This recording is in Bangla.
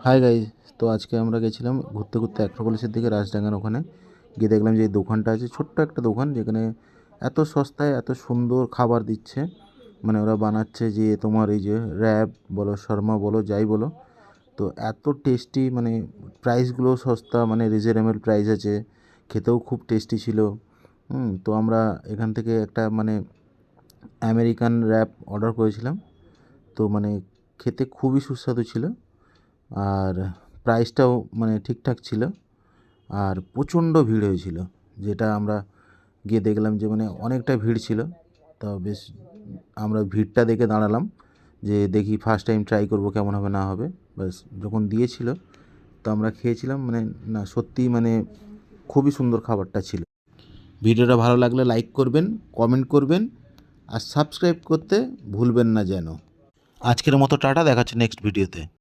হাই গাইজ, তো আজকে আমরা গেছিলাম ঘুরতে অ্যাক্রোপলিসের দিকে, রাজডাঙ্গার ওখানে গিয়ে দেখলাম যে এই দোকানটা আছে, ছোট্ট একটা দোকান যেখানে এত সস্তায় এত সুন্দর খাবার দিচ্ছে। মানে ওরা বানাচ্ছে যে তোমার এই যে র্যাব বলো, শর্মা বলো, যাই বলো, তো এত টেস্টি, মানে প্রাইসগুলো সস্তা, মানে রিজনেবল প্রাইস আছে, খেতেও খুব টেস্টি ছিল। তো আমরা এখান থেকে একটা মানে আমেরিকান র্যাপ অর্ডার করেছিলাম। তো মানে খেতে খুবই সুস্বাদু ছিল, আর প্রাইসটাও মানে ঠিকঠাক ছিল, আর প্রচণ্ড ভিড় হয়েছিল। যেটা আমরা গিয়ে দেখলাম যে মানে অনেকটা ভিড় ছিল। তো বেশ আমরা ভিড়টা দেখে দাঁড়ালাম যে দেখি ফার্স্ট টাইম ট্রাই করব কেমন হবে না হবে। ব্যাস যখন দিয়েছিল তো আমরা খেয়েছিলাম, মানে না সত্যিই মানে খুবই সুন্দর খাবারটা ছিল। ভিডিওটা ভালো লাগলে লাইক করবেন, কমেন্ট করবেন, আর সাবস্ক্রাইব করতে ভুলবেন না যেন। আজকের মতো টাটা, দেখাচ্ছে নেক্সট ভিডিওতে।